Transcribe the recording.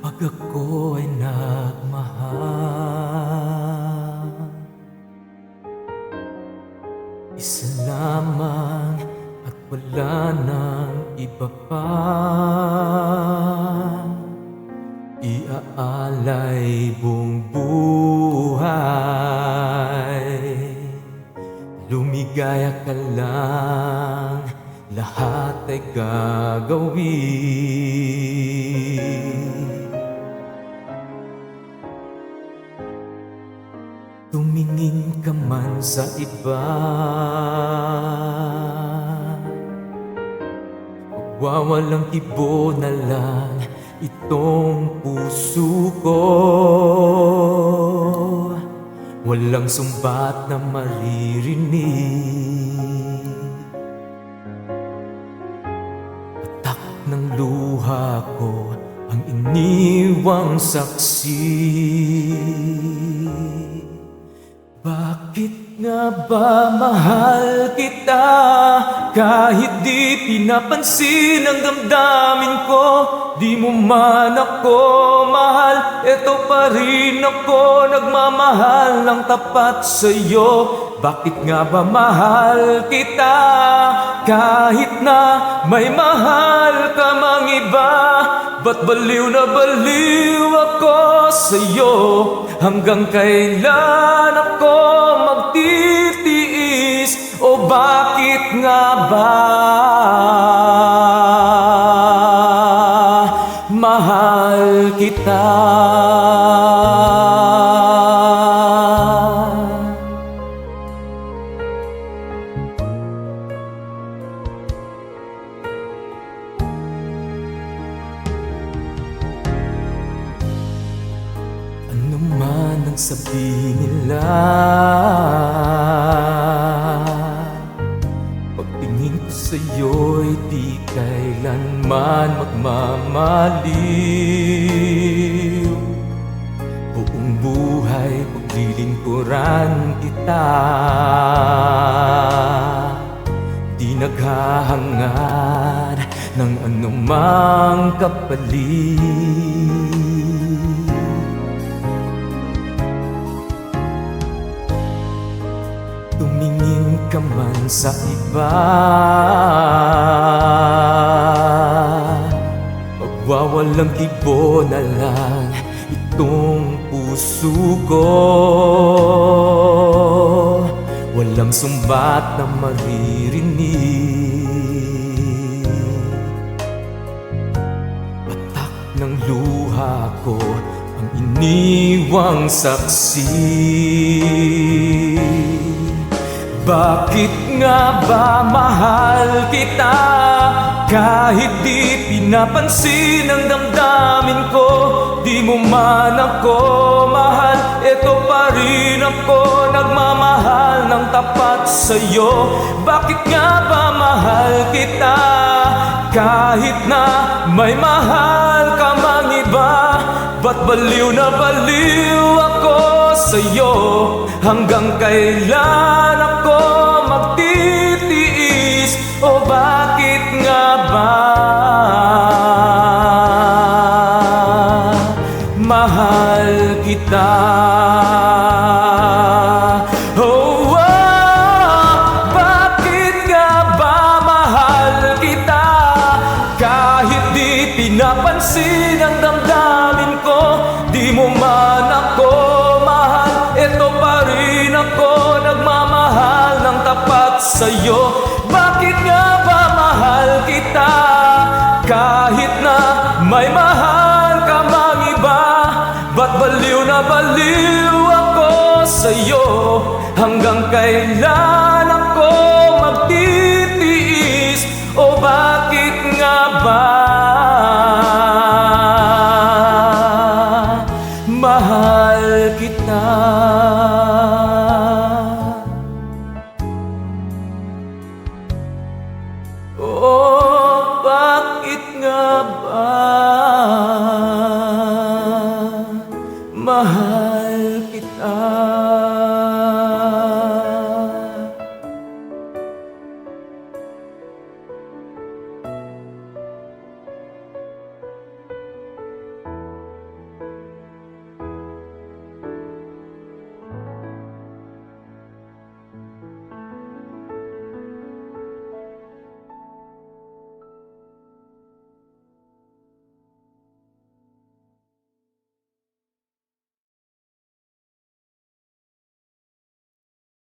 Pag ako'y nagmahal, isa lamang at wala nang iba pa. Iaalay buong buhay, lumigaya ka lang, lahat ay gagawin. Tumingin ka man sa iba, magwawalang tibo na lang itong puso ko. Walang sumbat na maririnig, patak ng luha ko ang iniwang saksi. Bakit nga ba mahal kita kahit di pinapansin ang damdamin ko? Di mo man ako mahal, eto pa rin ako nagmamahal ng tapat sa'yo. Bakit nga ba mahal kita kahit na may mahal ka mang iba? Ba't baliw na baliw ako sa'yo? Hanggang kailan ako magtitiis? O bakit nga ba mahal kita? Ano man ang sabihin nila, pagtingin ko sa'yo'y di kailanman magmamaliw. Buong buhay paglilingkuran kita, di naghahangad ng anumang kapalit. Tumingin ka man sa iba, magwawalang tibo na lang itong puso ko. Walang sumbat na maririnig, patak ng luha ko ang iniwang saksi. Bakit nga ba mahal kita kahit di pinapansin ang damdamin ko? Di mo man ako mahal, eto pa rin ako nagmamahal ng tapat sa'yo. Bakit nga ba mahal kita kahit na may mahal ka mang iba? Ba't baliw na baliw ako sa'yo? Hanggang kailan ako magtitiis? O bakit nga ba mahal kita? Oh, bakit nga ba mahal kita kahit di pinapansin ang damdamin ko? Di mo man ako mahal, eto pa rin ako nagmamahal ng tapat sa'yo. Bakit nga ba mahal kita kahit na may mahal ka mang iba? Ba't baliw na baliw ako sa'yo? Hanggang kailan ako magtitiis? O bakit nga ba mahal kita? Oh, bakit nga ba